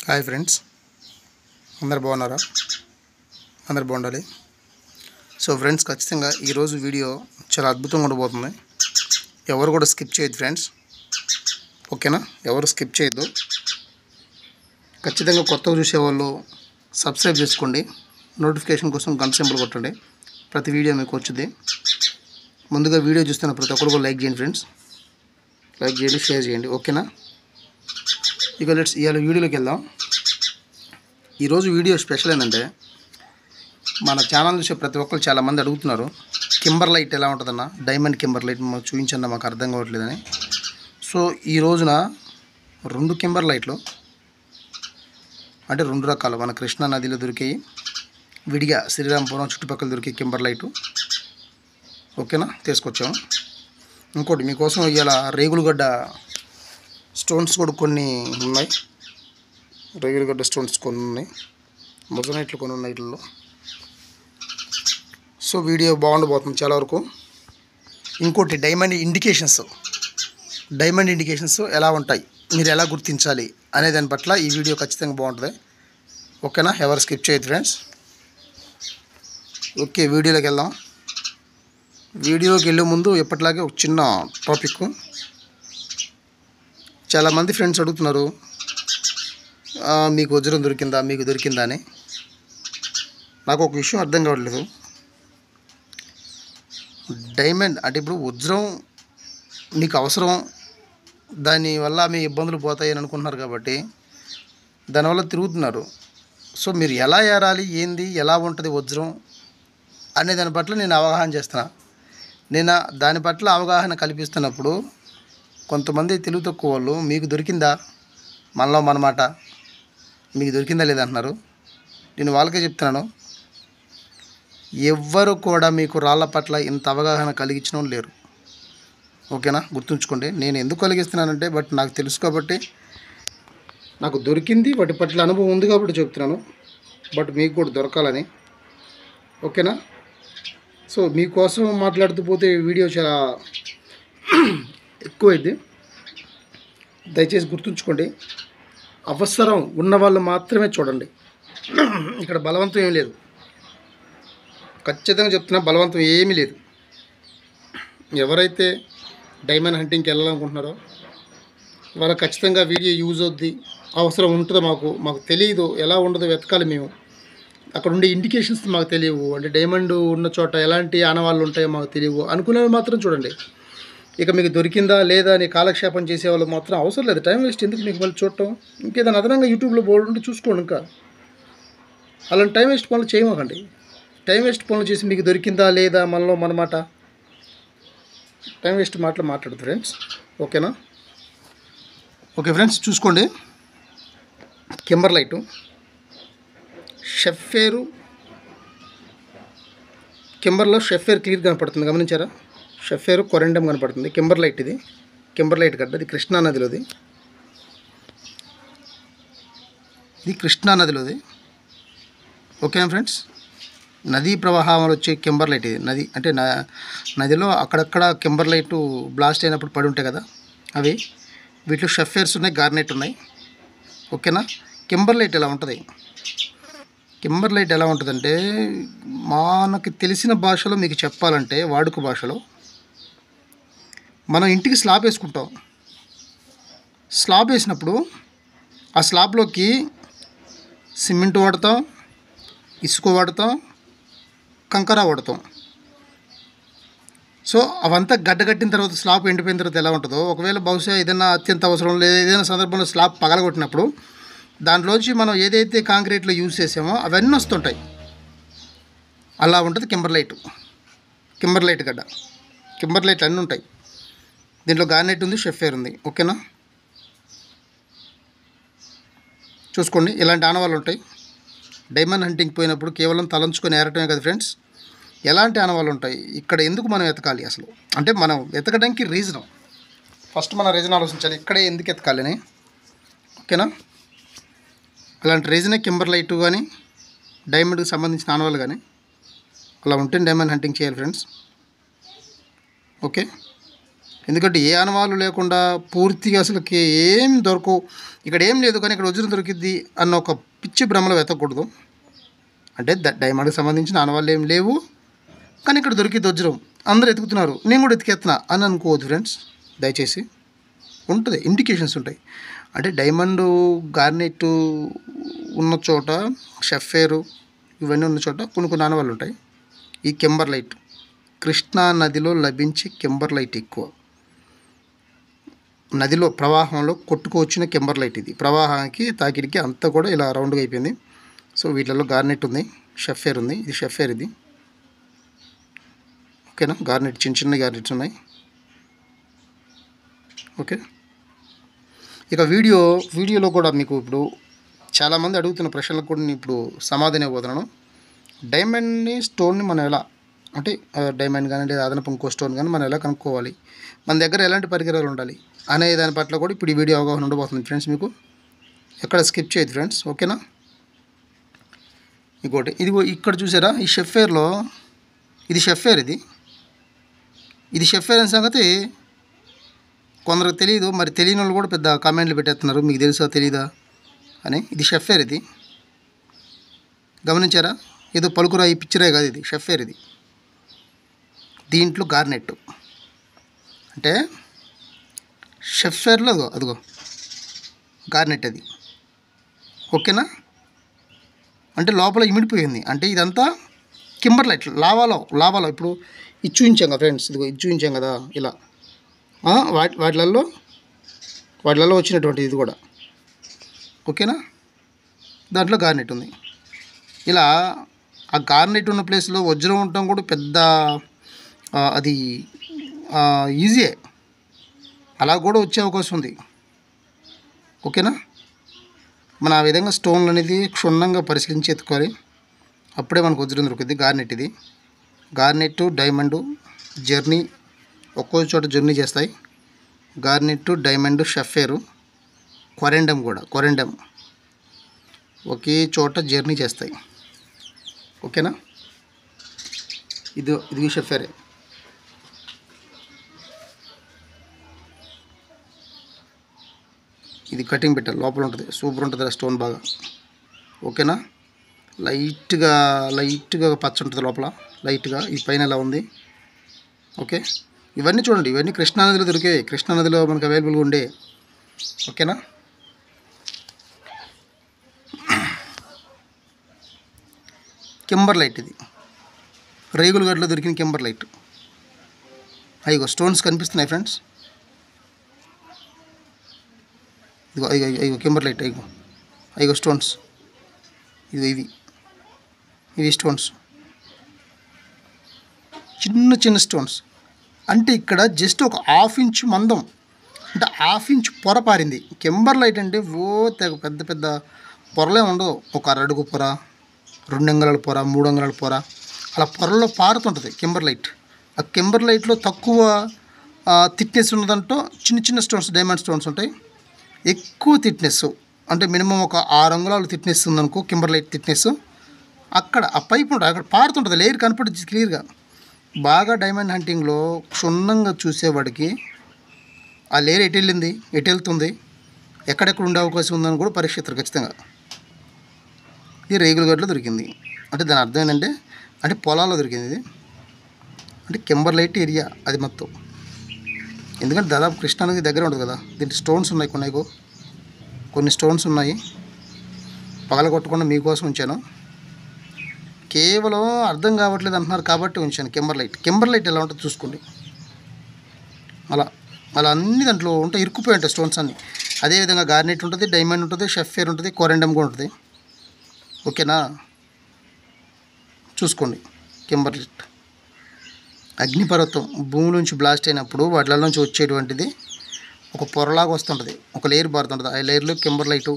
Hi friends, అందరు బాగున్నారా? అందరు బాగుండాలి. సో ఫ్రెండ్స్, ఖచ్చితంగా ఈరోజు వీడియో చాలా అద్భుతంగా ఉండబోతుంది. ఎవరు కూడా స్కిప్ చేయొద్దు ఫ్రెండ్స్, ఓకేనా? ఎవరు స్కిప్ చేయొద్దు. ఖచ్చితంగా కొత్తగా చూసేవాళ్ళు సబ్స్క్రైబ్ చేసుకోండి. నోటిఫికేషన్ కోసం గంట సింబల్ కొట్టండి. ప్రతి వీడియో మీకు వచ్చింది. ముందుగా వీడియో చూస్తున్న ప్రతి ఒక్కరు కూడా లైక్ చేయండి ఫ్రెండ్స్. లైక్ చేయండి, షేర్ చేయండి, ఓకేనా? ఇక ఇవాళ వీడియోలోకి వెళ్దాం. ఈరోజు వీడియో స్పెషల్ ఏంటంటే, మన ఛానల్ చూసే ప్రతి ఒక్కరు చాలామంది అడుగుతున్నారు, కింబర్లైట్ ఎలా ఉంటుందన్న, డైమండ్ కింబర్లైట్ మాకు చూపించండి, మాకు అర్థం కావట్లేదని. సో ఈ రోజున 2 కింబర్లైట్లు, అంటే 2 రకాలు మన కృష్ణా నదిలో దొరికాయి, విడిగా శ్రీరాంపురం చుట్టుపక్కల దొరికే కింబర్లైటు, ఓకేనా, తీసుకొచ్చాము. ఇంకోటి మీకోసం ఇవాళ రేగులగడ్డ స్టోన్స్ కూడా కొన్ని ఉన్నాయి. రేగులగడ్డ స్టోన్స్ కొన్ని ఉన్నాయి, మొజనైట్లు కొన్ని ఉన్నాయి వీటిల్లో. సో వీడియో బాగుండబోతుంది చాలా వరకు. ఇంకోటి డైమండ్ ఇండికేషన్స్ ఎలా ఉంటాయి, మీరు ఎలా గుర్తించాలి అనే దాని పట్ల ఈ వీడియో ఖచ్చితంగా బాగుంటుంది, ఓకేనా? ఎవరు స్కిప్ చేయొద్దు ఫ్రెండ్స్. ఓకే, వీడియోలోకి వెళ్దాం. వీడియోకి వెళ్ళే ముందు ఎప్పటిలాగే ఒక చిన్న టాపిక్. చాలామంది ఫ్రెండ్స్ అడుగుతున్నారు, మీకు వజ్రం దొరికిందా, మీకు దొరికిందా అని. నాకు ఒక విషయం అర్థం కావట్లేదు. డైమండ్ అంటే ఇప్పుడు వజ్రం మీకు అవసరం, దానివల్ల మీ ఇబ్బందులు పోతాయని అనుకుంటున్నారు కాబట్టి దానివల్ల తిరుగుతున్నారు. సో మీరు ఎలా ఏరాలి, ఏంది, ఎలా ఉంటుంది వజ్రం అనే దాని పట్ల నేను అవగాహన చేస్తున్నా. నేను దాని పట్ల అవగాహన కల్పిస్తున్నప్పుడు కొంతమంది తెలుగు తక్కువ వాళ్ళు, మీకు దొరికిందా, మనలో మనమాట, మీకు దొరికిందా లేదంటున్నారు. నేను వాళ్ళకే చెప్తున్నాను, ఎవ్వరు కూడా మీకు రాళ్ళ పట్ల ఇంత అవగాహన కలిగించడం లేరు, ఓకేనా? గుర్తుంచుకోండి. నేను ఎందుకు కలిగిస్తున్నానంటే, బట్ నాకు తెలుసు కాబట్టి, నాకు దొరికింది, వాటి పట్ల అనుభవం ఉంది కాబట్టి చెప్తున్నాను. బట్ మీకు కూడా దొరకాలని, ఓకేనా? సో మీకోసం మాట్లాడుతూ పోతే వీడియో చాలా ఎక్కువైంది. దయచేసి గుర్తుంచుకోండి, అవసరం ఉన్నవాళ్ళు మాత్రమే చూడండి. ఇక్కడ బలవంతం ఏమీ లేదు, ఖచ్చితంగా చెప్తున్నా, బలవంతం ఏమీ లేదు. ఎవరైతే డైమండ్ హంటింగ్కి వెళ్ళాలనుకుంటున్నారో వాళ్ళ ఖచ్చితంగా వీడియో యూజ్ అవుద్ది. అవసరం ఉంటుందో మాకు తెలియదు, ఎలా ఉండదో వెతకాలి మేము. అక్కడ ఉండే ఇండికేషన్స్ మాకు తెలియవు, అంటే డైమండ్ ఉన్న చోట ఎలాంటి ఆనవాళ్ళు ఉంటాయో మాకు తెలియవు అనుకునేవి మాత్రం చూడండి. ఇక మీకు దొరికిందా లేదా అని కాలక్షేపం చేసేవాళ్ళు మాత్రం అవసరం లేదు, టైం వేస్ట్ ఎందుకు మీకు మళ్ళీ చూడటం. ఇంకేదైనా అదనంగా యూట్యూబ్లో బోర్డు ఉంటే చూసుకోండి. ఇంకా అలాంటి టైం వేస్ట్ పనులు చేయమాకండి. టైం వేస్ట్ పనులు చేసి మీకు దొరికిందా లేదా, మనలో మనమాట, టైం వేస్ట్ మాటలు మాట్లాడదు ఫ్రెండ్స్, ఓకేనా? ఓకే ఫ్రెండ్స్, చూసుకోండి. కింబర్లైటు షెఫేరు, కింబర్లో షెఫేర్ క్లియర్ కనపడుతుంది, గమనించారా? షెఫేరు కొరెండం కనపడుతుంది. కింబర్లైట్, ఇది కింబర్లైట్ గడ్డ, ఇది కృష్ణా నదిలోది, ఓకేనా ఫ్రెండ్స్? నదీ ప్రవాహంలో వచ్చే కింబర్లైట్ ఇది. నది అంటే నదిలో అక్కడక్కడ కింబర్లైట్ బ్లాస్ట్ అయినప్పుడు పడి ఉంటాయి కదా, అవి. వీటిలో షెఫేర్స్ ఉన్నాయి, గార్నెట్ ఉన్నాయి, ఓకేనా? కింబర్లైట్ ఎలా ఉంటుందంటే, మనకి తెలిసిన భాషలో మీకు చెప్పాలంటే, వాడుక భాషలో, మనం ఇంటికి స్లాబ్ వేసుకుంటాం. స్లాబ్ వేసినప్పుడు ఆ స్లాబ్లోకి సిమెంట్ వాడతాం, ఇసుక వాడతాం, కంకర వాడతాం. సో అవంతా గడ్డగట్టిన తర్వాత, స్లాబ్ ఎండిపోయిన తర్వాత ఎలా ఉంటుందో, ఒకవేళ బహుశా ఏదైనా అత్యంత అవసరం లేదా ఏదైనా సందర్భంలో స్లాబ్ పగలగొట్టినప్పుడు దాంట్లోంచి మనం ఏదైతే కాంక్రీట్లో యూజ్ చేసామో అవన్నీ వస్తుంటాయి. అలా ఉంటుంది కింబర్లైట్ గడ్డ. కింబర్లైట్ అన్నీ ఉంటాయి. దీంట్లో గార్నెట్ ఉంది, షెఫేర్ ఉంది, ఓకేనా? చూసుకోండి, ఇలాంటి ఆనవాళ్ళు ఉంటాయి. డైమండ్ హంటింగ్ పోయినప్పుడు కేవలం తలంచుకొని ఏరటమే కదా ఫ్రెండ్స్, ఎలాంటి ఆనవాళ్ళు ఉంటాయి ఇక్కడ. ఎందుకు మనం ఎతకాలి అసలు అంటే, మనం ఎతకడానికి రీజన్, ఫస్ట్ మన రీజన్ ఆలోచించాలి, ఇక్కడే ఎందుకు ఎతకాలి అని, ఓకేనా? అలాంటి రీజనే కింబర్లైట్ కానీ డైమండ్కి సంబంధించిన ఆనవాళ్ళు కానీ అలా ఉంటే డైమండ్ హంటింగ్ చేయాలి ఫ్రెండ్స్, ఓకే? ఎందుకంటే ఏ ఆనవాళ్ళు లేకుండా పూర్తిగా అసలుకి ఏం దొరకవు, ఇక్కడ ఏం లేదు కానీ ఇక్కడ వజ్రం దొరికిద్ది అన్న ఒక పిచ్చి భ్రమలో వెతకూడదు. అంటే డైమండ్కి సంబంధించిన ఆనవాళ్ళు ఏం లేవు కానీ ఇక్కడ దొరికిద్ది వజ్రం, అందరూ ఎతుకుతున్నారు, నేను కూడా ఎతికెత్తున్నా అని అనుకోవద్దు ఫ్రెండ్స్. దయచేసి ఉంటుంది, ఇండికేషన్స్ ఉంటాయి. అంటే డైమండ్ గార్నెట్ ఉన్న చోట, షఫేరు ఇవన్నీ ఉన్న చోట కొన్ని ఆనవాళ్ళు ఉంటాయి. ఈ కెంబర్లైట్ కృష్ణా నదిలో లభించే కెంబర్లైట్ ఎక్కువ, నదిలో ప్రవాహంలో కొట్టుకొచ్చిన కెంబర్లైట్ ఇది. ప్రవాహానికి తాకిడికి అంతా కూడా ఇలా రౌండ్గా అయిపోయింది. సో వీటిలో గార్నెట్ ఉంది, షఫేర్ ఉంది. ఇది షఫేర్, ఇది ఓకేనా. గార్నెట్ చిన్న గార్నెట్స్ ఉన్నాయి. ఓకే, ఇక వీడియోలో కూడా మీకు ఇప్పుడు చాలామంది అడుగుతున్న ప్రశ్నలకు కూడా నేను ఇప్పుడు సమాధానం ఇవ్వబోతున్నాను. డైమండ్ని, స్టోన్ని మనం ఎలా, అంటే డైమండ్ కానీ లేదా అదనపు ఇంకో స్టోన్ కానీ మనం ఎలా కనుక్కోవాలి, మన దగ్గర ఎలాంటి పరికరాలు ఉండాలి అనే దాని పట్ల కూడా ఇప్పుడు ఈ వీడియో అవగాహన ఉండబోతుంది ఫ్రెండ్స్. మీకు ఎక్కడ స్కిప్ చేయదు ఫ్రెండ్స్, ఓకేనా. ఇంకోటి ఇదిగో ఇక్కడ చూసారా, ఈ షఫేర్లో ఇది షఫేర్, ఇది షఫేర్ అనే సంగతి కొందరికి తెలియదు. మరి తెలియని వాళ్ళు కూడా పెద్ద కామెంట్లు పెట్టేస్తున్నారు, మీకు తెలుసా తెలీదా అని. ఇది షఫేర్, ఇది గమనించారా, ఏదో పలుకురా ఈ పిక్చరే కాదు, ఇది షఫేర్. ఇది దీంట్లో గార్నెట్ అంటే షఫేర్లో అదిగో గార్నెట్ అది, ఓకేనా. అంటే లోపల ఇమిడిపోయింది, అంటే ఇదంతా కింబర్లైట్ లావాలో ఇప్పుడు ఇది చూపించాం కదా ఫ్రెండ్స్, ఇదిగో ఇది చూపించాం కదా ఇలా, వాటిలలో వచ్చినటువంటి ఇది కూడా, ఓకేనా. దాంట్లో గార్నెట్ ఉంది. ఇలా ఆ గార్నెట్ ఉన్న ప్లేస్లో వజ్రం ఉండటం కూడా పెద్ద అది ఈజీయే, అలా కూడా వచ్చే అవకాశం ఉంది, ఓకేనా. మన ఆ విధంగా స్టోన్లు అనేది క్షుణ్ణంగా పరిశీలించి ఎత్తుకోవాలి, అప్పుడే మనకు వజ్రం దొరుకుతుంది. గార్నెట్ ఇది, గార్నెట్ డైమండ్ జర్నీ ఒక్కో చోట జర్నీ చేస్తాయి. గార్నెట్, డైమండ్, షఫేరు, కొరెండమ్ కూడా, కొరెండమ్ ఒకే చోట జర్నీ చేస్తాయి, ఓకేనా. ఇది షఫేరే. ఇది కటింగ్ పెట్టాలి, లోపల ఉంటుంది, సూపర్ ఉంటుంది ఆ స్టోన్ బాగా, ఓకేనా. లైట్గా పచ్చ ఉంటుంది లోపల, లైట్గా. ఈ పైన ఎలా ఉంది, ఓకే. ఇవన్నీ చూడండి, ఇవన్నీ కృష్ణానదిలో దొరికాయి, కృష్ణానదిలో మనకు అవైలబుల్గా ఉండే, ఓకేనా. కింబర్లైట్ ఇది రేగులగడ్డలో దొరికిన కింబర్లైట్. అయ్యో స్టోన్స్ కనిపిస్తున్నాయి ఫ్రెండ్స్, ఇదిగో అయ్యో కింబర్లైట్, అయ్యో స్టోన్స్, ఇవి స్టోన్స్, చిన్న స్టోన్స్. అంటే ఇక్కడ జస్ట్ ఒక 1/2 ఇంచ్ మందం, అంటే 1/2 ఇంచ్ పొర పారింది. కింబర్లైట్ అంటే పెద్ద పొరలే ఉండవు, ఒక అరడుగు పొర, 2 అంగుళాల పొర, 3 అంగుళాల పొర, అలా పొరల్లో పారుతుంటుంది కింబర్లైట్. ఆ కింబర్లైట్లో తక్కువ థిక్నెస్ ఉన్నదంటూ చిన్న స్టోన్స్, డైమండ్ స్టోన్స్ ఉంటాయి. ఎక్కువ థిక్నెస్ అంటే మినిమం ఒక 6 అంగుళాలు థిక్నెస్ ఉందనుకో కింబర్లైట్ థిక్నెస్, అక్కడ ఆ పైప్ ఉంటుంది, అక్కడ పారుతుంటుంది, లేయర్ కనపడుతుంది క్లియర్గా. బాగా డైమండ్ హంటింగ్లో క్షుణ్ణంగా చూసేవాడికి ఆ లేయర్ ఎటు వెళ్ళింది, ఎటు వెళ్తుంది, ఎక్కడెక్కడ ఉండే అవకాశం ఉందని కూడా పరీక్షిస్తారు ఖచ్చితంగా. ఇది రేగులగడ్డలో దొరికింది, అంటే దాని అర్థం ఏంటంటే అంటే పొలాల్లో దొరికింది ఇది, అంటే కింబర్లైట్ ఏరియా అది మొత్తం. ఎందుకంటే దాదాపు కృష్ణానది దగ్గర ఉంటుంది కదా. దీంట్లో స్టోన్స్ ఉన్నాయి, కొన్ని స్టోన్స్ ఉన్నాయి, పగలగొట్టకుండా మీకోసం ఉంచాను. కేవలం అర్థం కావట్లేదు అంటున్నారు కాబట్టి ఉంచాను కింబర్లైట్ ఎలా ఉంటుందో చూసుకోండి. అలా అన్ని దాంట్లో ఉంటాయి, ఇరుక్కుపోయి ఉంటాయి స్టోన్స్ అన్నీ. అదేవిధంగా గార్నెట్ ఉంటుంది, డైమండ్ ఉంటుంది, షఫేర్ ఉంటుంది, కొరెండమ్ కూడా ఉంటుంది, ఓకేనా. చూసుకోండి. కింబర్లైట్ అగ్నిపర్వతం భూమి నుంచి బ్లాస్ట్ అయినప్పుడు వాటిల నుంచి వచ్చేటువంటిది ఒక పొరలాగా వస్తుంటుంది, ఒక లేయర్ పారుతుంటుంది, ఆ లేయర్లో కింబర్లైటు.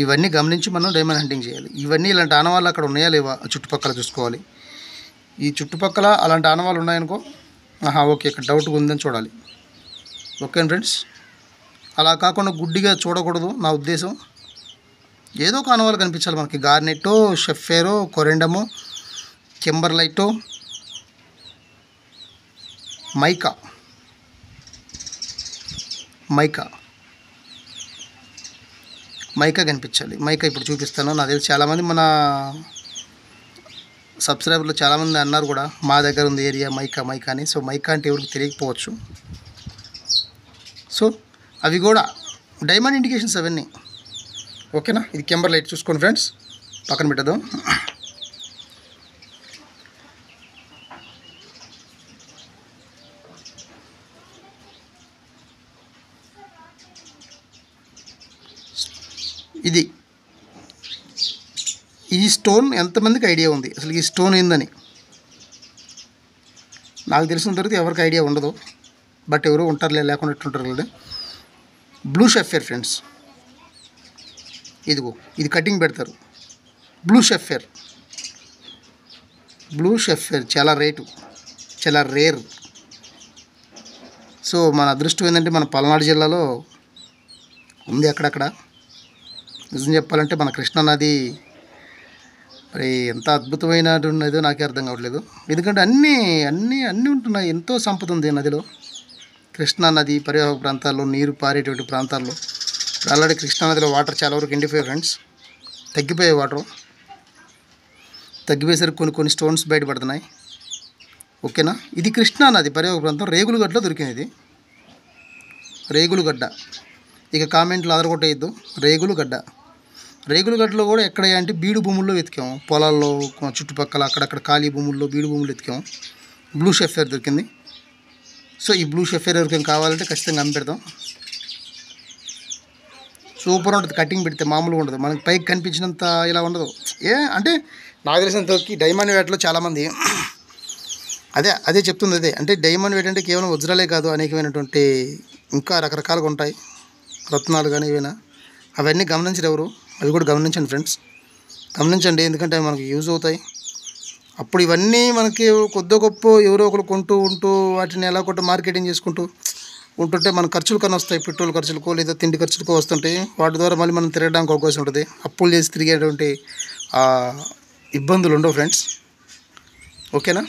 ఇవన్నీ గమనించి మనం డైమండ్ హంటింగ్ చేయాలి. ఇవన్నీ ఇలాంటి ఆనవాళ్ళు అక్కడ ఉన్నాయా లేవా చుట్టుపక్కల చూసుకోవాలి. ఈ చుట్టుపక్కల అలాంటి ఆనవాళ్ళు ఉన్నాయనుకో, ఓకే ఇక్కడ డౌట్గా ఉందని చూడాలి, ఓకే ఫ్రెండ్స్. అలా కాకుండా గుడ్డిగా చూడకూడదు నా ఉద్దేశం. ఏదో ఒక ఆనవాళ్ళు కనిపించాలి మనకి, గార్నెట్టో, షఫేరో, కొరెండమో, కింబర్లైటో, మైకా మైకా మైకా కనిపించాలి. మైకా ఇప్పుడు చూపిస్తాను. నాకు తెలిసి చాలామంది మన సబ్స్క్రైబర్లు చాలామంది అన్నారు కూడా, మా దగ్గర ఉంది ఏరియా మైకా మైకా అని. సో మైకా అంటే ఎవరికి తెలియకపోవచ్చు. సో అవి కూడా డైమండ్ ఇండికేషన్స్ అవన్నీ. ఓకేనా, ఇది కెంబర్ లైట్ చూసుకోండి ఫ్రెండ్స్, పక్కన పెట్టద్దాం. ఇది ఈ స్టోన్ ఎంతమందికి ఐడియా ఉంది అసలు ఈ స్టోన్ ఏందని? నాకు తెలిసిన తర్వాత ఎవరికి ఐడియా ఉండదు, బట్ ఎవరు ఉంటారులే, లేకుండా ఎట్టుంటారు కదా. బ్లూ షెఫేర్ ఫ్రెండ్స్, ఇదిగో ఇది కటింగ్ పెడతారు. బ్లూ షెఫేర్ చాలా రేటు, చాలా రేర్. సో మన అదృష్టం ఏంటంటే మన పల్నాడు జిల్లాలో ఉంది అక్కడక్కడ. నిజం చెప్పాలంటే మన కృష్ణానది మరి ఎంత అద్భుతమైన ఉన్నదో నాకే అర్థం కావట్లేదు. ఎందుకంటే అన్నీ అన్నీ అన్నీ ఉంటున్నాయి, ఎంతో సంపద ఉంది నదిలో. కృష్ణానది పరివాహక ప్రాంతాల్లో, నీరు పారేటువంటి ప్రాంతాల్లో. ఆల్రెడీ కృష్ణానదిలో వాటర్ చాలా వరకు ఎండిపోయాయి ఫ్రెండ్స్, తగ్గిపోయాయి. వాటర్ తగ్గిపోయేసరికి కొన్ని స్టోన్స్ బయటపడుతున్నాయి. ఓకేనా, ఇది కృష్ణానది పరివాహక ప్రాంతం, రేగులగడ్డలో దొరికింది ఇది. రేగులగడ్డ, ఇక కామెంట్లు అదరగొట్టేయద్దు. రేగులగడ్డలో కూడా ఎక్కడ అంటే బీడు భూముల్లో వెతికాము, పొలాల్లో చుట్టుపక్కల అక్కడక్కడ ఖాళీ భూముల్లో బీడు భూములు వెతికాము. బ్లూ షెఫేర్ దొరికింది. సో ఈ బ్లూ షెఫేర్ ఎవరికైనా కావాలంటే ఖచ్చితంగా అమ్మి పెడతాం. సూపర్ ఉంటుంది, కటింగ్ పెడితే మామూలుగా ఉండదు, మనకి పైకి కనిపించినంత ఇలా ఉండదు. అంటే నాకు తెలిసినంతవరకు డైమండ్ వేటలో చాలామంది అదే చెప్తుంది. అదే అంటే డైమండ్ వేట అంటే కేవలం వజ్రాలే కాదు, అనేకమైనటువంటి ఇంకా రకరకాలుగా ఉంటాయి, రత్నాలు కానీ ఏవైనా. అవన్నీ గమనించరు ఎవరు, అవి కూడా గమనించండి ఫ్రెండ్స్, గమనించండి. ఎందుకంటే మనకు యూజ్ అవుతాయి. అప్పుడు ఇవన్నీ మనకి కొద్ది గొప్ప ఎవరో ఒకరు కొంటూ ఉంటూ వాటిని ఎలా కొట్ట మార్కెటింగ్ చేసుకుంటూ ఉంటుంటే మన ఖర్చులు కన్నా వస్తాయి, పెట్రోల్ ఖర్చులకో లేదా తిండి ఖర్చులకో వస్తుంటాయి. వాటి ద్వారా మళ్ళీ మనం తిరగడానికి అవకాశం ఉంటుంది. అప్పులు చేసి తిరిగేటువంటి ఇబ్బందులు ఉండవు ఫ్రెండ్స్. ఓకేనా,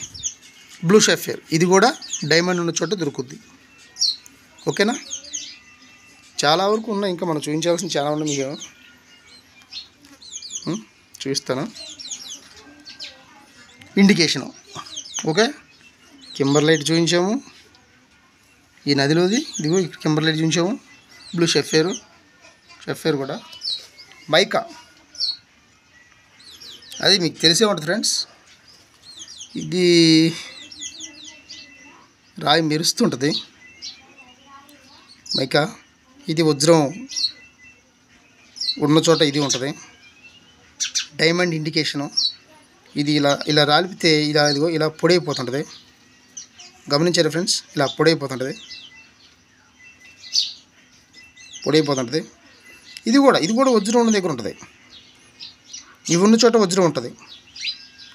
బ్లూ షెఫేర్ ఇది కూడా డైమండ్ ఉన్న చోట దొరుకుద్ది. ఓకేనా, చాలా వరకు ఉన్నాయి, ఇంకా మనం చూపించాల్సిన చాలా ఉన్నాయి. మీకు చూపిస్తాను. ఇండికేషను ఓకే, కింబర్లైట్ చూపించాము, ఈ నదిలోది ఇదిగో కింబర్లైట్ చూపించాము. బ్లూ షెఫేర్ కూడా. మైకా అది మీకు తెలిసే ఉంటుంది ఫ్రెండ్స్, ఇది రాయి మెరుస్తుంటుంది. మైకా ఇది వజ్రం ఉన్న చోట ఇది ఉంటుంది. డైమండ్ ఇండికేషను ఇది ఇలా రాలిపితే ఇదిగో ఇలా పొడైపోతుంటుంది. గమనించారా ఫ్రెండ్స్, ఇలా పొడైపోతుంటుంది. ఇది కూడా వజ్రం ఉన్న దగ్గర ఉంటుంది, ఇవి ఉన్న చోట వజ్రం ఉంటుంది.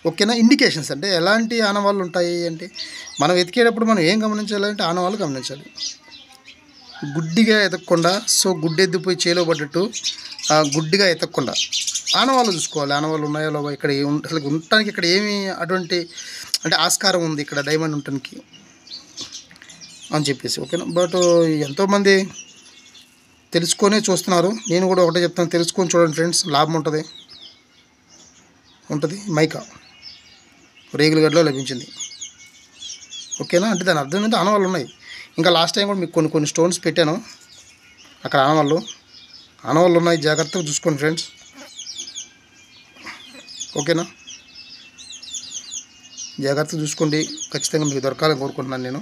ఓకేనా, ఇండికేషన్స్ అంటే ఎలాంటి ఆనవాళ్ళు ఉంటాయి అంటే మనం వెతికేటప్పుడు మనం ఏం గమనించాలంటే ఆనవాళ్ళు గమనించాలి, గుడ్డిగా ఎతకకుండా. సో గుడ్డెద్దిపోయి చేలో పడ్డట్టు గుడ్డిగా ఎతకకుండా ఆనవాళ్ళు చూసుకోవాలి. ఆనవాళ్ళు ఉన్నాయో ఇక్కడ అసలు ఉండటానికి ఇక్కడ ఏమి అటువంటి అంటే ఆస్కారం ఉంది ఇక్కడ డైమండ్ ఉండటానికి అని చెప్పేసి. ఓకేనా, బట్ ఎంతోమంది తెలుసుకొనే చూస్తున్నారు. నేను కూడా ఒకటే చెప్తాను, తెలుసుకొని చూడండి ఫ్రెండ్స్, లాభం ఉంటుంది. మైకా రేగులగడ్డలో లభించింది. ఓకేనా, అంటే దాని అర్థం ఏంటంటే ఆనవాళ్ళు ఉన్నాయి. ఇంకా లాస్ట్ టైం కూడా మీకు కొన్ని స్టోన్స్ పెట్టాను, అక్కడ ఆనవాళ్ళు ఉన్నాయి, జాగ్రత్తగా చూసుకోండి ఫ్రెండ్స్. ఓకేనా, జాగ్రత్తగా చూసుకోండి, ఖచ్చితంగా మీకు దొరకాలని కోరుకుంటున్నాను నేను.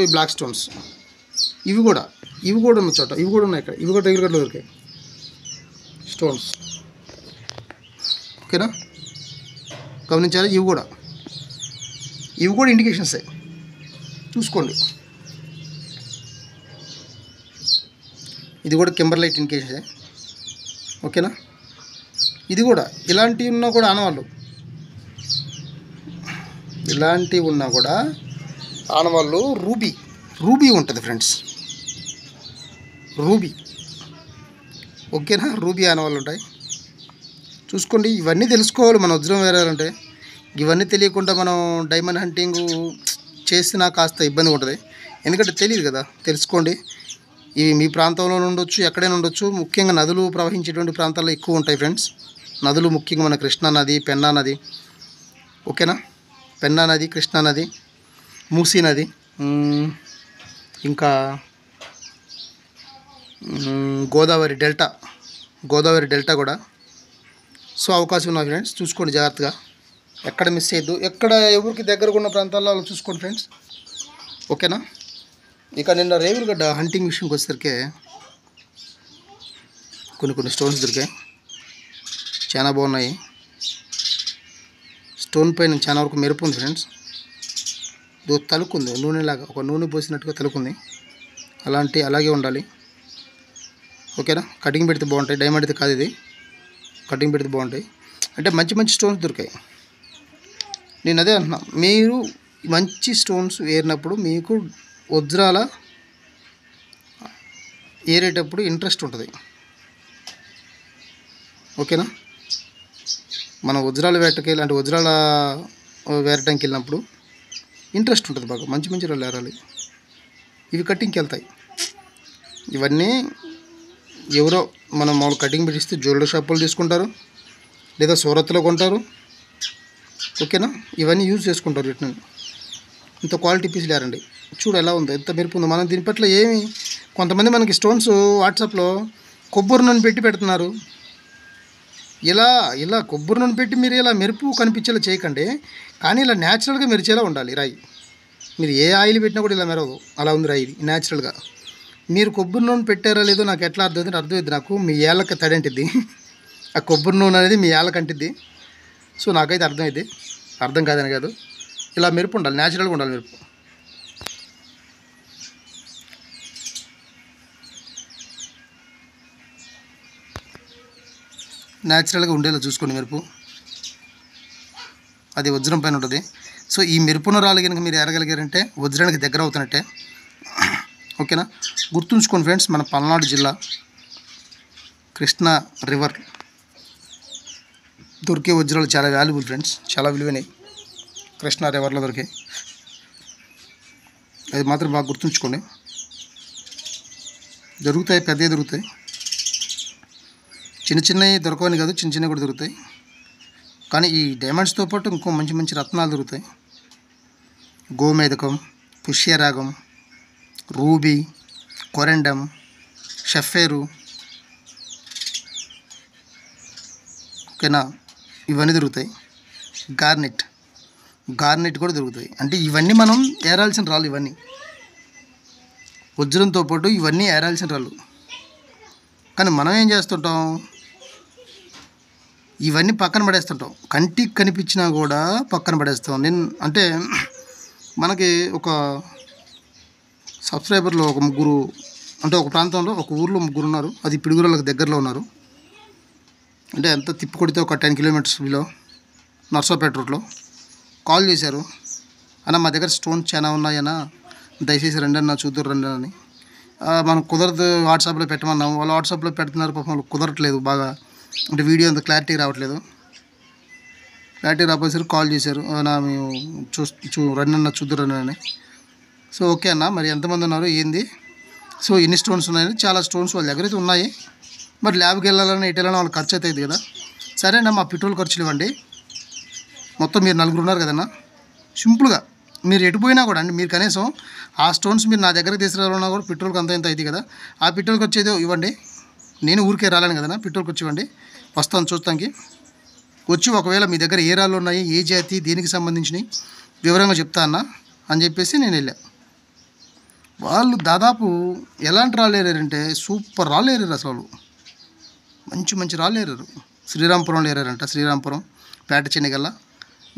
ఈ బ్లాక్ స్టోన్స్ ఇవి కూడా ఉన్న చోట ఇవి కూడా ఉన్నాయి, ఇక్కడ ఇవి కూడా రేగులగడ్డలో దొరికాయి స్టోన్స్. ఓకేనా, గమనించాలి. ఇవి కూడా ఇండికేషన్సే, చూసుకోండి. ఇది కూడా కింబర్లైట్ ఇండికేషన్సే. ఓకేనా, ఇది కూడా ఇలాంటివి ఉన్నా కూడా ఆనవాళ్ళు, ఇలాంటివి ఉన్నా కూడా ఆనవాళ్ళు. రూబీ ఉంటుంది ఫ్రెండ్స్, ఓకేనా, రూబీ ఆనవాళ్ళు ఉంటాయి. చూసుకోండి, ఇవన్నీ తెలుసుకోవాలి మన వజ్రం వేరాలంటే. ఇవన్నీ తెలియకుండా మనం డైమండ్ హంటింగ్ చేసినా కాస్త ఇబ్బందిగా ఉంటుంది, ఎందుకంటే తెలియదు కదా. తెలుసుకోండి. ఇవి మీ ప్రాంతంలో ఉండొచ్చు, ఎక్కడైనా ఉండొచ్చు. ముఖ్యంగా నదులు ప్రవహించేటువంటి ప్రాంతాల్లో ఎక్కువ ఉంటాయి ఫ్రెండ్స్. నదులు ముఖ్యంగా మన కృష్ణా నది, పెన్నా నది, ఓకేనా. పెన్నా నది, కృష్ణా నది, మూసీ నది, ఇంకా గోదావరి డెల్టా కూడా. సో అవకాశం ఉన్నాయి ఫ్రెండ్స్, చూసుకోండి జాగ్రత్తగా, ఎక్కడ మిస్ చేయొద్దు. ఎక్కడ ఎవరికి దగ్గరగా ఉన్న ప్రాంతాల్లో అలా చూసుకోండి ఫ్రెండ్స్, ఓకేనా. ఇక నిన్న రేవులగడ్డ హంటింగ్ విషయంకి వచ్చేసరికి కొన్ని స్టోన్స్ దొరికాయి, చాలా బాగున్నాయి. స్టోన్ పైన చాలా వరకు మెరుపు ఉంది ఫ్రెండ్స్. తలుకుంది నూనెలాగా, ఒక నూనె పోసినట్టుగా తలుకుంది. అలాగే ఉండాలి, ఓకేనా. కటింగ్ పెడితే బాగుంటాయి, డైమండ్ అయితే కాదు ఇది, కటింగ్ పెడితే బాగుంటాయి. అంటే మంచి స్టోన్స్ దొరికాయి. నేను అదే అంటున్నా, మీరు మంచి స్టోన్స్ ఏరినప్పుడు మీకు వజ్రాల ఏరేటప్పుడు ఇంట్రెస్ట్ ఉంటుంది, ఓకేనా. మనం వజ్రాల వేటకి అంటే వజ్రాల వేరటానికి వెళ్ళినప్పుడు ఇంట్రెస్ట్ ఉంటుంది బాగా, మంచి రాళ్ళు ఏరాలి. ఇవి కటింగ్కి వెళ్తాయి. ఇవన్నీ ఎవరో మనం మామూలు కటింగ్ పెట్టిస్తే జ్యువెలరీ షాపులు తీసుకుంటారు, లేదా సూరత్లో కొంటారు, ఓకేనా. ఇవన్నీ యూజ్ చేసుకుంటారు. వీటిని ఇంత క్వాలిటీ పీసులు ఏరండి. చూడు ఎలా ఉందో, ఎంత మెరుపు ఉందో. మనం దీని పట్ల కొంతమంది మనకి స్టోన్స్ వాట్సాప్లో కొబ్బరి నూనె పెట్టి పెడుతున్నారు. ఇలా కొబ్బరి నూనె పెట్టి మీరు ఇలా మెరుపు కనిపించేలా చేయకండి, కానీ ఇలా న్యాచురల్గా మెరిచేలా ఉండాలి రాయి. మీరు ఏ ఆయిల్ పెట్టినా కూడా ఇలా మెరవదు, అలా ఉంది రాయి ఇది న్యాచురల్గా. మీరు కొబ్బరి నూనె పెట్టారా లేదో నాకు ఎట్లా అర్థమైంది నాకు, మీ ఏళ్ళకి తడంటిద్ది ఆ కొబ్బరి నూనె అనేది, మీ ఏళ్ళకి అంటిద్ది. సో నాకైతే అర్థమైంది, అర్థం కాదని కాదు, ఇలా మెరుపు ఉండాలి, న్యాచురల్గా ఉండాలి మెరుపు. న్యాచురల్గా ఉండేలా చూసుకోండి మెరుపు, అది వజ్రం పైన ఉంటుంది. సో ఈ మెరుపున రాళ్ళు కనుక మీరు ఎరగలిగారంటే వజ్రానికి దగ్గర అవుతున్నట్టే, ఓకేనా. గుర్తుంచుకోండి ఫ్రెండ్స్, మన పల్నాడు జిల్లా కృష్ణా రివర్ దొరికే వజ్రాలు చాలా వాల్యుబుల్ ఫ్రెండ్స్, చాలా విలువైనవి కృష్ణా రివర్లో దొరికాయి. అది మాత్రం బాగా గుర్తుంచుకోండి. దొరుకుతాయి, పెద్దవి దొరుకుతాయి, చిన్నవి దొరకవని కాదు, చిన్నవి కూడా దొరుకుతాయి. కానీ ఈ డైమండ్స్తో పాటు ఇంకో మంచి రత్నాలు దొరుకుతాయి. గోమేదకం, పుష్యరాగం, రూబీ, కొరెండం, షఫేరు, ఓకేనా. ఇవన్నీ దొరుకుతాయి. గార్నెట్ కూడా దొరుకుతాయి. అంటే ఇవన్నీ మనం ఏరాల్సిన రాళ్ళు, ఇవన్నీ వజ్రంతో పాటు ఇవన్నీ ఏరాల్సిన రాళ్ళు. కానీ మనం ఏం చేస్తుంటాం, ఇవన్నీ పక్కన పడేస్తుంటాం, కంటికి కనిపించినా కూడా పక్కన పడేస్తాం. అంటే మనకి ఒక సబ్స్క్రైబర్లో ఒక ముగ్గురు, అంటే ఒక ప్రాంతంలో ఒక ఊర్లో ముగ్గురు ఉన్నారు, అది పిడుగురాళ్ళకి దగ్గరలో ఉన్నారు. అంటే ఎంత తిప్పి కొడితే ఒక 10 కిలోమీటర్స్ బిలో నర్సాపేట రూట్లో కాల్ చేశారు. అన్న మా దగ్గర స్టోన్స్ చాలా ఉన్నాయన్నా, దయచేసి రండి అన్న, చూద్దరు రండి అని. మనం కుదరదు, వాట్సాప్లో పెట్టమన్నాము. వాళ్ళు వాట్సాప్లో పెడుతున్నారు, పాపం వాళ్ళు కుదరట్లేదు బాగా, అంటే వీడియో అంత క్లారిటీ రావట్లేదు. క్లారిటీ రాకపోయేసరికి కాల్ చేశారు, నా మేము రండి అన్న, చూద్దరు రండి అని. సో ఓకే అన్న, మరి ఎంతమంది ఉన్నారు ఏంది, సో ఎన్ని స్టోన్స్ ఉన్నాయని. చాలా స్టోన్స్ వాళ్ళ దగ్గర అయితే ఉన్నాయి, మరి ల్యాబ్కి వెళ్ళాలని ఎటు వెళ్ళాలని వాళ్ళకి ఖర్చు అవుతుంది కదా. సరే అన్న, మా పెట్రోల్ ఖర్చులు ఇవ్వండి, మొత్తం మీరు 4 ఉన్నారు కదన్నా, సింపుల్గా మీరు ఎటు పోయినా కూడా అండి, మీరు కనీసం ఆ స్టోన్స్ మీరు నా దగ్గరకు తీసుకురావాలన్నా కూడా పెట్రోల్కి అంత అవుతుంది కదా, ఆ పెట్రోల్ ఖర్చు ఏదో ఇవ్వండి. నేను ఊరికే రాలేను కదన్నా, పెట్రోల్ ఖర్చు ఇవ్వండి, వస్తాను చూస్తానికి. వచ్చి ఒకవేళ మీ దగ్గర ఏ రాళ్ళు ఉన్నాయి, ఏ జాతి, దేనికి సంబంధించినవి వివరంగా చెప్తా అన్న అని చెప్పేసి నేను వెళ్ళా. వాళ్ళు దాదాపు ఎలాంటి రాళ్ళు ఏరారంటే సూపర్ రాళ్ళు ఏరారు అసలు, మంచి రాళ్ళు ఏరారు. శ్రీరాంపురంలో ఏరారంట, శ్రీరాంపురం పేట చెన్నగల్లా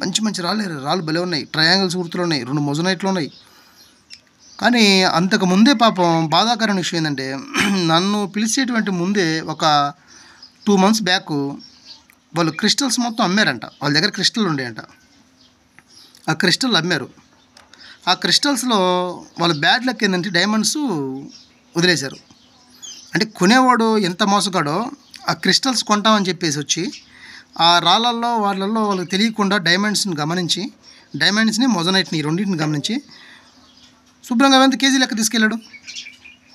మంచి రాళ్ళు ఏరారు. రాళ్ళు భలే ఉన్నాయి, ట్రయాంగిల్స్ గుర్తులు ఉన్నాయి, 2 మొజనైట్లు ఉన్నాయి. కానీ అంతకు ముందే పాపం బాధాకరమైన విషయం ఏంటంటే, నన్ను పిలిచేటువంటి ముందే ఒక 2 months బ్యాక్ వాళ్ళు క్రిస్టల్స్ మొత్తం అమ్మారంట. వాళ్ళ దగ్గర క్రిస్టల్ ఉండేయంట, ఆ క్రిస్టల్ అమ్మారు. ఆ క్రిస్టల్స్లో వాళ్ళ బ్యాడ్ లక్ ఏంటంటే డైమండ్స్ వదిలేశారు. అంటే కొనేవాడు ఎంత మోసగాడో, ఆ క్రిస్టల్స్ కొంటామని చెప్పేసి వచ్చి ఆ రాళ్ళల్లో వాళ్ళకి తెలియకుండా డైమండ్స్ని గమనించి, డైమండ్స్ని మొజనైట్ని రెండింటిని గమనించి శుభ్రంగా ఎంత కేజీ లెక్క తీసుకెళ్ళాడు.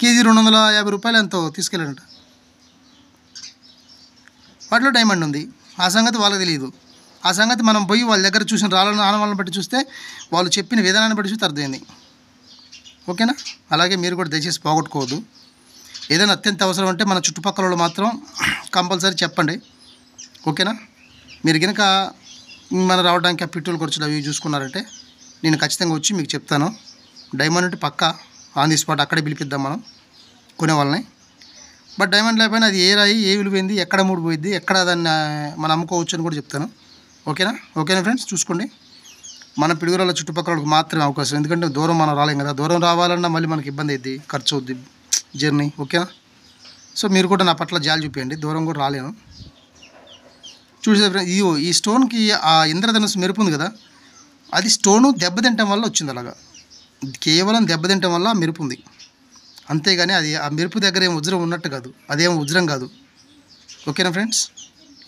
కేజీ 250 రూపాయలు ఎంతో తీసుకెళ్ళాడంట. వాటిలో డైమండ్ ఉంది. ఆ సంగతి వాళ్ళకి తెలియదు. ఆ సంగతి మనం పోయి వాళ్ళ దగ్గర చూసిన రాళ్ళను ఆనవాళ్ళని బట్టి చూస్తే, వాళ్ళు చెప్పిన విధానాన్ని బట్టి చూస్తే అర్థమైంది. ఓకేనా? అలాగే మీరు కూడా దయచేసి పోగొట్టుకోవద్దు. ఏదైనా అత్యంత అవసరం అంటే మన చుట్టుపక్కల వాళ్ళు మాత్రం కంపల్సరీ చెప్పండి. ఓకేనా? మీరు కనుక మనం రావడానికి ఆ పెట్రోల్ ఖర్చులు అవి చూసుకున్నారంటే నేను ఖచ్చితంగా వచ్చి మీకు చెప్తాను. డైమండ్ అంటే పక్కా ఆన్ ది స్పాట్ అక్కడే పిలిపిద్దాం మనం కొనే వాళ్ళని. బట్ డైమండ్ లేకపోయినా అది ఏ రాయి, ఏ విలువైంది, ఎక్కడ మూడిపోయింది, ఎక్కడ దాన్ని మనం అమ్ముకోవచ్చు అని కూడా చెప్తాను. ఓకేనా ఫ్రెండ్స్? చూసుకోండి. మన పిడుగురాళ్ళ చుట్టుపక్కల వాళ్ళకి మాత్రమే అవకాశం. ఎందుకంటే దూరం మనం రాలేం కదా. దూరం రావాలన్నా మళ్ళీ మనకి ఇబ్బంది అవుద్ది, ఖర్చు అవుద్ది జర్నీ. ఓకేనా? సో మీరు కూడా నా పట్ల జాలి చూపించండి. దూరం కూడా రాలేను. చూసే ఫ్రెండ్స్, ఈ స్టోన్కి ఆ ఇంద్రధనుస్సు మెరుపు ఉంది కదా, అది స్టోను దెబ్బతింటం వల్ల వచ్చింది. అలాగా కేవలం దెబ్బతింటం వల్ల మెరుపు ఉంది, అంతేగాని అది ఆ మెరుపు దగ్గర ఏం వజ్రం ఉన్నట్టు కాదు. అదేం వజ్రం కాదు. ఓకేనా ఫ్రెండ్స్?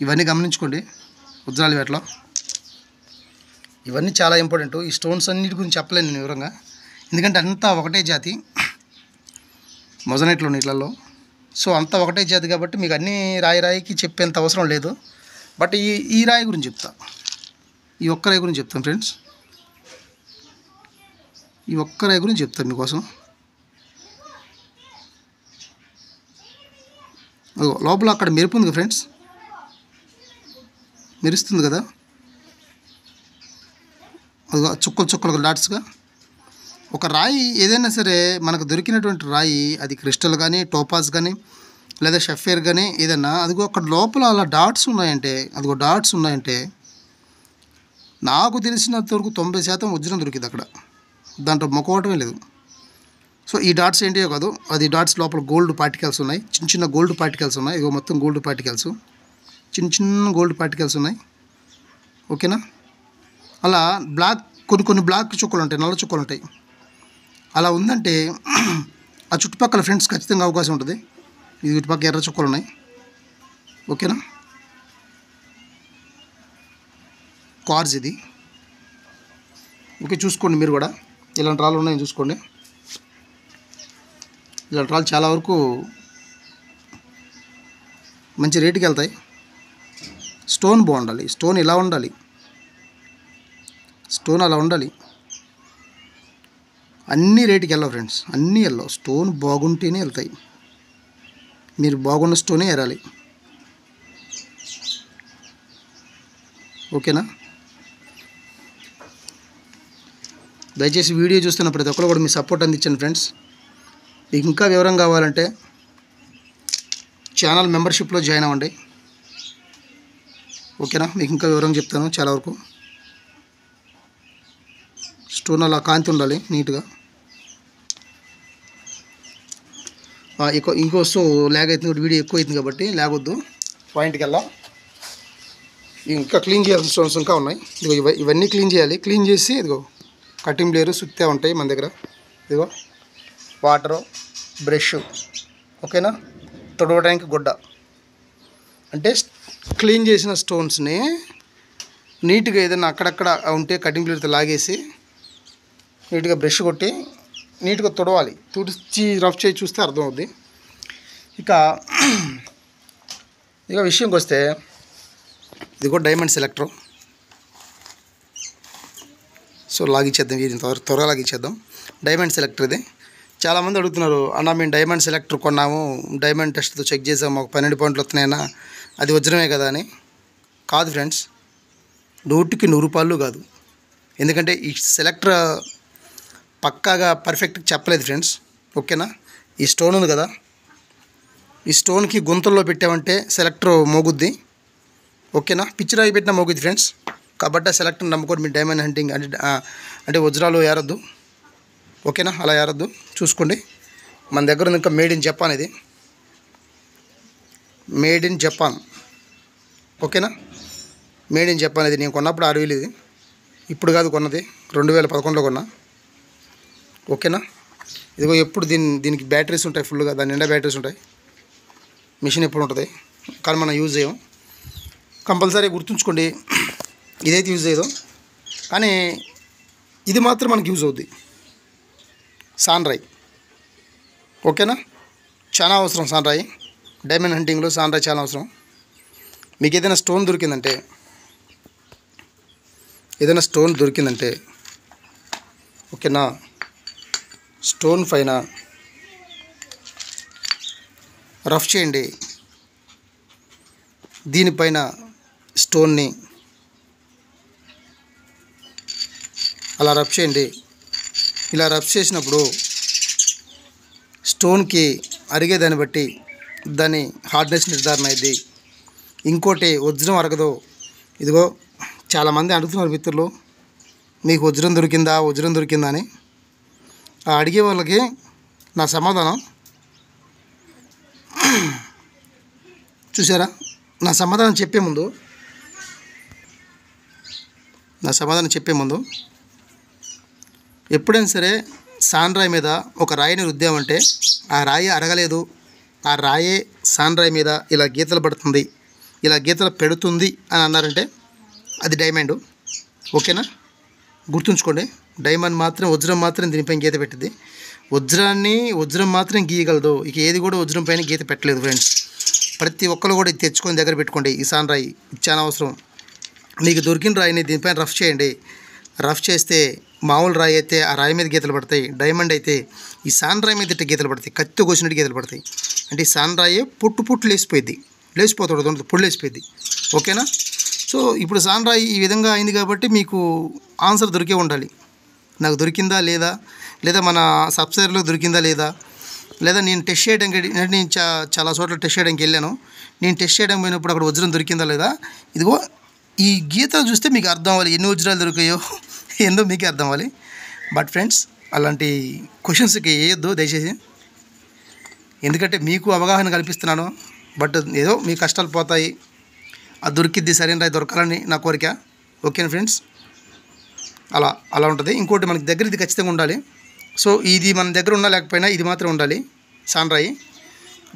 ఇవన్నీ గమనించుకోండి. వజ్రాలు వేటలో ఇవన్నీ చాలా ఇంపార్టెంట్. ఈ స్టోన్స్ అన్నిటి గురించి చెప్పలేను నేను వివరంగా, ఎందుకంటే అంతా ఒకటే జాతి మొజనైట్లో నీళ్ళల్లో. సో అంతా ఒకటే జాతి కాబట్టి మీకు అన్నీ రాయికి చెప్పేంత అవసరం లేదు. బట్ ఈ రాయి గురించి చెప్తా, ఈ ఒక్క రాయి గురించి చెప్తాను ఫ్రెండ్స్. ఈ ఒక్క రాయి గురించి చెప్తాను మీకోసం. లోపల అక్కడ మెరుపు ఉంది కదా ఫ్రెండ్స్, మెరుస్తుంది కదా, అది చుక్కలు డాట్స్గా. ఒక రాయి ఏదైనా సరే మనకు దొరికినటువంటి రాయి, అది క్రిస్టల్ కానీ, టోపాజ్ కానీ, లేదా షఫేర్ కానీ ఏదైనా, అదిగో అక్కడ లోపల అలా డాట్స్ ఉన్నాయంటే, నాకు తెలిసినంత వరకు 90% వజ్రం దొరికింది అక్కడ. దాంట్లో మొక్కవటమే లేదు. సో ఈ డాట్స్ ఏంటియో కాదు, అది డాట్స్ లోపల గోల్డ్ పార్టికల్స్ ఉన్నాయి, చిన్న గోల్డ్ పార్టికల్స్ ఉన్నాయి. ఇగో మొత్తం గోల్డ్ పార్టికల్స్, చిన్న గోల్డ్ పార్టికల్స్ ఉన్నాయి. ఓకేనా? అలా బ్లాక్ కొన్ని బ్లాక్ చుక్కలు ఉంటాయి, నల్ల చుక్కలు ఉంటాయి. అలా ఉందంటే ఆ చుట్టుపక్కల ఫ్రెండ్స్ ఖచ్చితంగా అవకాశం ఉంటుంది. ఇది చుట్టుపక్కల ఎర్ర చుక్కలు ఉన్నాయి. ఓకేనా? కార్స్ ఇది. ఓకే, చూసుకోండి మీరు కూడా. ఇలాంటి రాళ్ళు ఉన్నాయని చూసుకోండి. ఇలాంటి రాళ్ళు చాలా వరకు మంచి రేటుకి వెళ్తాయి. స్టోన్ బాగుండాలి, స్టోన్ ఇలా ఉండాలి, స్టోన్ అలా ఉండాలి. అన్నీ రేటుకి వెళ్ళవు ఫ్రెండ్స్, అన్నీ వెళ్ళవు. స్టోన్ బాగుంటేనే వెళ్తాయి. మీరు బాగున్న స్టోనే ఎరాలి. ఓకేనా? దయచేసి వీడియో చూస్తున్న ప్రతి ఒక్కరు కూడా మీ సపోర్ట్ అందించండి ఫ్రెండ్స్. మీకు ఇంకా వివరం కావాలంటే ఛానల్ మెంబర్షిప్లో జాయిన్ అవ్వండి. ఓకేనా? మీకు ఇంకా వివరంగా చెప్తాను. చాలా వరకు స్టోన్ అలా కాంతి ఉండాలి నీట్గా. ఇంకో ల్యాగ్ అవుతుంది, వీడియో ఎక్కువ అవుతుంది కాబట్టి లాగొద్దు. పాయింట్కి వెళ్దాం. ఇంకా క్లీన్ చేయాల్సిన స్టోన్స్ ఇంకా ఉన్నాయి. ఇదిగో ఇవన్నీ క్లీన్ చేయాలి. క్లీన్ చేసి ఇదిగో కటింగ్ బ్లేరు సుత్తే ఉంటాయి మన దగ్గర. ఇదిగో వాటరు, బ్రష్. ఓకేనా? తుడవడానికి గుడ్డ. అంటే క్లీన్ చేసిన స్టోన్స్ని నీట్గా ఏదైనా అక్కడక్కడ ఉంటే కటింగ్ బ్లేడ్తో లాగేసి నీట్గా బ్రష్ కొట్టి నీట్గా తుడవాలి. తుడిచి రఫ్ చేసి చూస్తే అర్థమవుద్ది. ఇక విషయంకి వస్తే ఇదిగో డైమండ్ సెలెక్టర్. సో లాగిచ్చేద్దాం, ఇది త్వరగా లాగిచ్చేద్దాం. డైమండ్ సెలెక్టర్ ఇది. చాలామంది అడుగుతున్నారు, అన్న మేము డైమండ్ సెలెక్టర్ కొన్నాము, డైమండ్ టెస్ట్తో చెక్ చేసాము, మాకు 12 పాయింట్లు వస్తున్నాయన్నా, అది వజ్రమే కదా అని. కాదు ఫ్రెండ్స్, 100కి 100 రూపాయలు కాదు. ఎందుకంటే ఈ సెలెక్టర్ పక్కాగా పర్ఫెక్ట్గా చెప్పలేదు ఫ్రెండ్స్. ఓకేనా? ఈ స్టోన్ ఉంది కదా, ఈ స్టోన్కి గుంతల్లో పెట్టామంటే సెలెక్టర్ మోగుద్ది. ఓకేనా? పిచ్చిరాయి పెట్టినా మోగుద్ది ఫ్రెండ్స్. కాబట్టి ఆ సెలెక్టర్ నమ్ముకొని మీ డైమండ్ హంటింగ్ అంటే వజ్రాలు ఏరొద్దు. ఓకేనా? అలా ఏరొద్దు, చూసుకోండి. మన దగ్గర ఉంది ఇంకా మేడ్ ఇన్ జపాన్. ఇది మేడ్ ఇన్ జపాన్. ఓకేనా? Made in Japan. ఇది నేను కొన్నప్పుడు 6,000 ఇది. ఇప్పుడు కాదు కొన్నది, 2011లో కొన్నా. ఓకేనా? ఇదిగో ఎప్పుడు దీనికి బ్యాటరీస్ ఉంటాయి ఫుల్గా, దాని నిండా బ్యాటరీస్ ఉంటాయి. మిషన్ ఎప్పుడు ఉంటుంది కానీ మనం యూజ్ చేయం. కంపల్సరీ గుర్తుంచుకోండి, ఇదైతే యూజ్ అయ్యేదో కానీ ఇది మాత్రం మనకి యూజ్ అవుద్ది, సాన్రాయ్. ఓకేనా, చాలా అవసరం సాన్రాయ్. డైమండ్ హంటింగ్లో సాన్రాయ్ చాలా అవసరం. మీకు ఏదైనా స్టోన్ దొరికిందంటే ఓకేనా, స్టోన్ పైన రఫ్ చేయండి. దీనిపైన స్టోన్ని అలా రఫ్ చేయండి. ఇలా రఫ్ చేసినప్పుడు స్టోన్కి అరిగేదాన్ని బట్టి దాని హార్డ్నెస్ నిర్ధారణ అయింది. ఇంకోటి వజ్రం అరగదు. ఇదిగో చాలామంది అడుగుతున్నారు మిత్రులు, మీకు వజ్రం దొరికిందా అని. ఆ అడిగే వాళ్ళకి నా సమాధానం చూసారా, నా సమాధానం చెప్పే ముందు ఎప్పుడైనా సరే సాన్రాయ్ మీద ఒక రాయిని రుద్దామంటే ఆ రాయి అరగలేదు, ఆ రాయే సాన్రాయ్ మీద ఇలా గీతలు పడుతుంది, ఇలా గీతలు పెడుతుంది అని అన్నారంటే అది డైమండ్. ఓకేనా, గుర్తుంచుకోండి. డైమండ్ మాత్రం, వజ్రం మాత్రం దీనిపైన గీత పెట్టింది. వజ్రం మాత్రం గీయగలదు. ఇక ఏది కూడా వజ్రం పైన గీత పెట్టలేదు ఫ్రెండ్స్. ప్రతి ఒక్కరు కూడా ఇది తెచ్చుకొని దగ్గర పెట్టుకోండి. ఈ సాన్రాయి చాలా అవసరం. మీకు దొరికిన రాయిని దీనిపైన రఫ్ చేయండి. రఫ్ చేస్తే మామూలు రాయి అయితే ఆ రాయి మీద గీతలు పడతాయి, డైమండ్ అయితే ఈ సాన్రాయి మీద ఇట్లా గీతలు పడతాయి, కత్తి కోసినట్టు గీతలు పడతాయి. అంటే ఈ సాన్రాయి పుట్టు లేచిపోతాడు, పొడి లేచిపోయింది. ఓకేనా, సో ఇప్పుడు సాన్రాయి ఈ విధంగా అయింది కాబట్టి మీకు ఆన్సర్ దొరికే ఉండాలి. నాకు దొరికిందా లేదా మన సబ్స్క్రైబర్లో దొరికిందా లేదా నేను టెస్ట్ చేయడానికి, నేను చాలా చోట్ల టెస్ట్ చేయడానికి వెళ్ళాను. నేను టెస్ట్ చేయడానికి పోయినప్పుడు అక్కడ వజ్రం దొరికిందా లేదా, ఇదిగో ఈ గీతలు చూస్తే మీకు అర్థం అవ్వాలి ఎన్ని వజ్రాలు దొరికాయో ఏందో మీకే అర్థం అవ్వాలి. బట్ ఫ్రెండ్స్, అలాంటి క్వశ్చన్స్కి వేయొద్దు దయచేసి, ఎందుకంటే మీకు అవగాహన కల్పిస్తున్నాను. బట్ ఏదో మీ కష్టాలు పోతాయి, అది దొరికిద్ది, సరైన రాయి దొరకాలని నా కోరిక. ఓకేనా ఫ్రెండ్స్, అలా ఉంటుంది. ఇంకోటి మనకి దగ్గర ఇది ఖచ్చితంగా ఉండాలి. సో ఇది మన దగ్గర ఉన్నా లేకపోయినా ఇది మాత్రం ఉండాలి. సాన్రాయి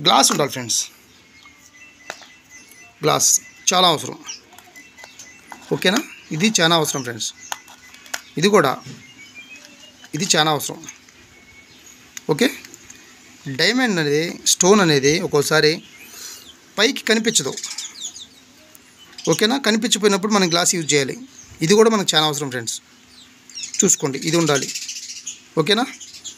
గ్లాస్ ఉండాలి ఫ్రెండ్స్, గ్లాస్ చాలా అవసరం. ఓకేనా, ఇది చాలా అవసరం ఫ్రెండ్స్. ఇది చాలా అవసరం. ఓకే, డైమండ్ అనేది, స్టోన్ అనేది ఒక్కోసారి పైకి కనిపించదు. ఓకేనా, కనిపించిపోయినప్పుడు మనం గ్లాస్ యూజ్ చేయాలి. ఇది కూడా మనకు చాలా అవసరం ఫ్రెండ్స్, చూసుకోండి, ఇది ఉండాలి. ఓకేనా,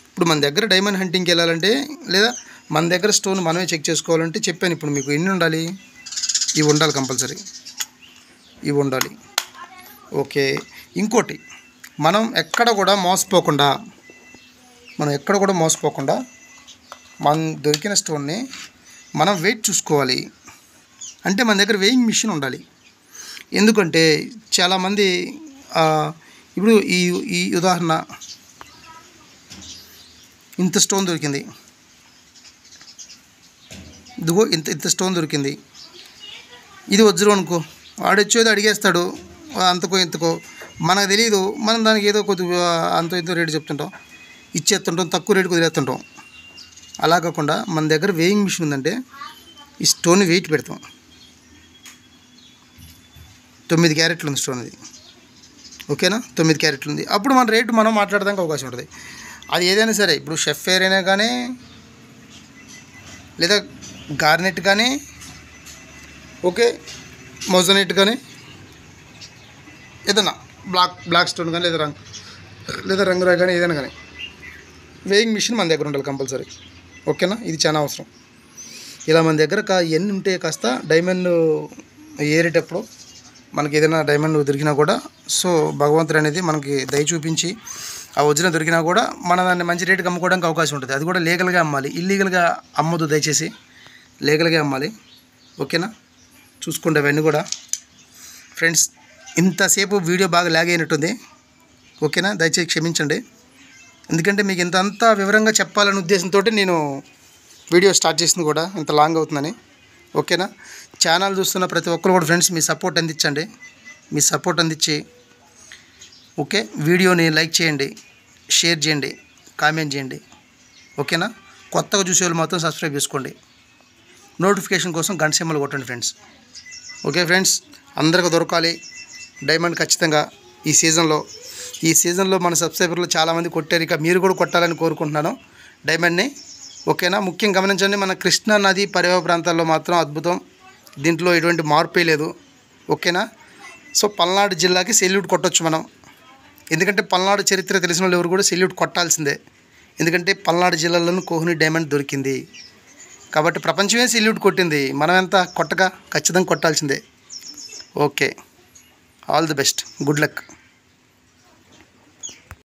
ఇప్పుడు మన దగ్గర డైమండ్ హంటింగ్కి వెళ్ళాలంటే లేదా మన దగ్గర స్టోన్ మనమే చెక్ చేసుకోవాలంటే చెప్పాను ఇప్పుడు మీకు ఎన్ని ఉండాలి, ఇవి ఉండాలి, కంపల్సరీ ఇవి ఉండాలి. ఓకే, ఇంకోటి మనం ఎక్కడ కూడా మోసపోకుండా మన దొరికిన స్టోన్ని మనం వెయిట్ చూసుకోవాలి. అంటే మన దగ్గర వెయింగ్ మిషన్ ఉండాలి. ఎందుకంటే చాలామంది ఇప్పుడు ఈ ఉదాహరణ, ఇంత స్టోన్ దొరికింది, ఇదిగో ఇంత స్టోన్ దొరికింది, ఇది వజ్రం అనుకో, వాడొచ్చేదో అడిగేస్తాడు అంతకో ఇంతకో, మనకు తెలియదు. మనం దానికి ఏదో కొద్దిగా అంత ఇంతో రేటు చెప్తుంటాం, ఇచ్చేస్తుంటాం, తక్కువ రేటు కుదిరేస్తుంటాం. అలా కాకుండా మన దగ్గర వెయింగ్ మిషన్ ఉందంటే ఈ స్టోన్ వెయిట్ పెడతాం. 9 క్యారెట్లు ఉంది స్టోన్, అది ఓకేనా, 9 క్యారెట్లు ఉంది. అప్పుడు మన రేటు మనం మాట్లాడడానికి అవకాశం ఉంటుంది. అది ఏదైనా సరే, ఇప్పుడు షెఫేర్ అయినా కానీ లేదా గార్నెట్ కానీ, ఓకే, మొజనెట్ కానీ, ఏదైనా బ్లాక్ స్టోన్ కానీ లేదా రంగురాయి కానీ, ఏదైనా కానీ వెయింగ్ మిషన్ మన దగ్గర ఉండాలి కంపల్సరీ. ఓకేనా, ఇది చాలా అవసరం. ఇలా మన దగ్గర ఎన్ని ఉంటే కాస్త డైమండ్ ఏరేటప్పుడు మనకి ఏదైనా డైమండ్ దొరికినా కూడా, సో భగవంతుడు అనేది మనకి దయ చూపించి ఆ వజ్రం దొరికినా కూడా మన దాన్ని మంచి రేటుకి అమ్ముకోవడానికి అవకాశం ఉంటుంది. అది కూడా లీగల్గా అమ్మాలి, ఇల్లీగల్గా అమ్మదు దయచేసి, లీగల్గా అమ్మాలి. ఓకేనా, చూసుకోండి అవన్నీ కూడా ఫ్రెండ్స్. ఇంతసేపు వీడియో బాగా లాగ్ అయినట్టుంది. ఓకేనా, దయచేసి క్షమించండి. ఎందుకంటే మీకు ఇంతంతా వివరంగా చెప్పాలనే ఉద్దేశంతో నేను వీడియో స్టార్ట్ చేసింది కూడా, ఇంత లాంగ్ అవుతుందని. ఓకేనా, ఛానల్ చూస్తున్న ప్రతి ఒక్కరు కూడా ఫ్రెండ్స్ మీ సపోర్ట్ అందించండి. మీ సపోర్ట్ అందించి ఓకే, వీడియోని లైక్ చేయండి, షేర్ చేయండి, కామెంట్ చేయండి. ఓకేనా, కొత్తగా చూసే వాళ్ళు మాత్రం సబ్స్క్రైబ్ చేసుకోండి. నోటిఫికేషన్ కోసం గంట సింబల్ కొట్టండి ఫ్రెండ్స్. ఓకే ఫ్రెండ్స్, అందరికి దొరకాలి డైమండ్ ఖచ్చితంగా ఈ సీజన్లో మన సబ్స్క్రైబర్లు చాలామంది కొట్టారు. ఇక మీరు కూడా కొట్టాలని కోరుకుంటున్నాను డైమండ్ని. ఓకేనా? ముఖ్యంగా గమనించండి, మన కృష్ణా నది పరివాహ ప్రాంతాల్లో మాత్రం అద్భుతం, దీంట్లో ఎటువంటి మార్పే లేదు. ఓకేనా? సో పల్నాడు జిల్లాకి సెల్యూట్ కొట్టొచ్చు మనం, ఎందుకంటే పల్నాడు చరిత్ర తెలిసిన వాళ్ళు ఎవరు కూడా సెల్యూట్ కొట్టాల్సిందే. ఎందుకంటే పల్నాడు జిల్లాలోనూ కోహినూర్ డైమండ్ దొరికింది కాబట్టి ప్రపంచమే సెల్యూట్ కొట్టింది. మనం ఎంత కొట్టగా ఖచ్చితంగా కొట్టాల్సిందే. Okay, all the best, good luck.